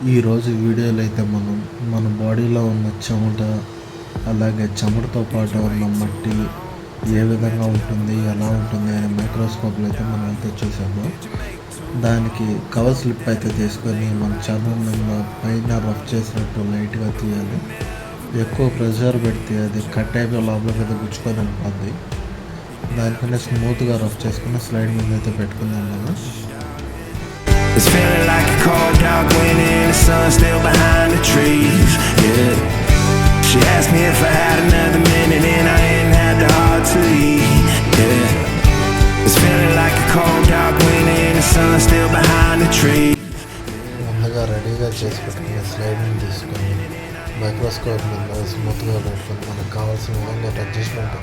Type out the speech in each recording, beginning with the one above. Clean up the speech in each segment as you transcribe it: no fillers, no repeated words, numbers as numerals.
ఈరోజు వీడియోలో అయితే మన బాడీలో ఉన్న చెమట, అలాగే చెమటతో పాటు ఉన్న మట్టి ఏ విధంగా ఉంటుంది, ఎలా ఉంటుంది అనే మైక్రోస్కోప్లో అయితే మనం అయితే చూసాము. దానికి కవర్ స్లిప్ అయితే తీసుకొని మన చర్మం మీద పైన రఫ్ చేసినట్టు లైట్గా తీయాలి. ఎక్కువ ప్రెషర్ పెడితే అది కట్ అయిపోయి లోపలికి అయితే గుచ్చుకొని ఉంటుంది. దానికన్నా స్మూత్గా రఫ్ చేసుకుని స్లైడ్ మీద అయితే పెట్టుకుందాం మనం. It's feeling like a cold dark winter and the sun still behind the trees, yeah. She asked me if I had another minute and I ain't had the heart to eat, yeah. It's feeling like a cold dark winter and the sun still behind the trees. ముందుగా రెడీగా చేసి పెట్టుకునే స్లైడ్ని తీసుకొని microscope మీద స్మూత్గా పెట్టుకొని మనకు కావాల్సిన విధంగా అడ్జస్ట్మెంట్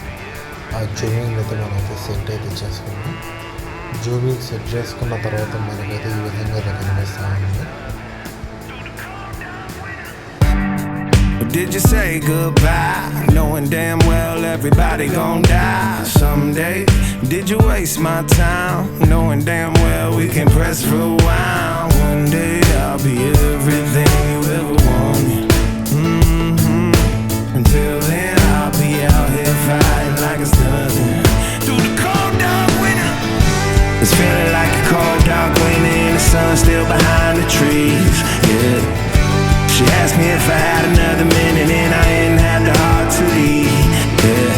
ఆ జూమింగ్ అయితే మనమైతే సెట్ అయితే చేసుకుని జూమింగ్ సెట్ చేసుకున్న తర్వాత మనకైతే ఈ విధంగా కనిపిస్తామండి. Did you say goodbye, knowing damn well everybody gon' die someday? Did you waste my time, knowing damn well we can press rewind? One day I'll be everything you ever wanted. Until then I'll be out here fighting like it's nothing. Through the cold dark winter, it's feeling like a cold dark winter and the sun still behind the trees, yeah. She asked me if I had another minute and I ain't had the heart to eat, yeah.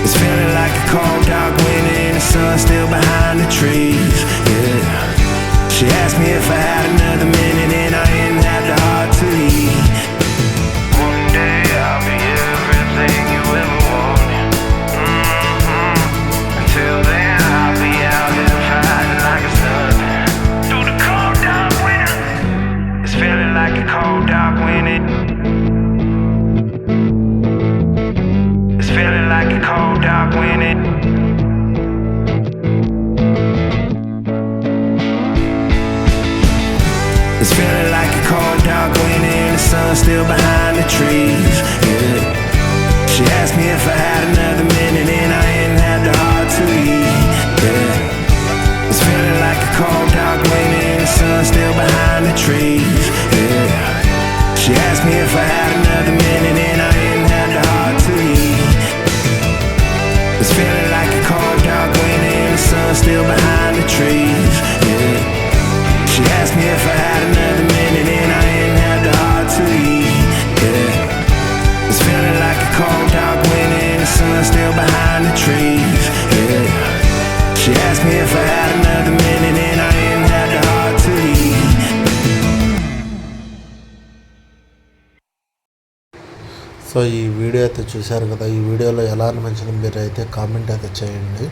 It's feeling like a cold dark winter and the sun still behind the trees, yeah. She asked me if I had another minute and I ain't had the heart to eat. One day I'll be everything you ever wanted. Until then I'll be out here fighting like it's nothing. Through the cold dark winter, it's feeling like a cold dark winter. It's feeling like a cold dark winter. It's feeling like a cold dark winter and the sun still behind the trees, yeah. She asked me if I had another minute and I ain't had the heart to eat, yeah. It's feeling like a cold dark winter and the sun still behind the trees, yeah. She asked me if I had another minute and I ain't had the heart to eat. It's feeling like a cold dark winter and the sun still behind the trees, yeah. She asked me if I had another minute and I ain't had the heart to eat, yeah. It's feeling like a cold dark winter and the sun still behind the trees, yeah. She asked me if I had another minute and I ain't had the heart to eat. So ఈ video అయితే చూశారు కదా. ఈ వీడియోలో ఎలా అనిపించింది మీరు అయితే కామెంట్ అయితే చేయండి.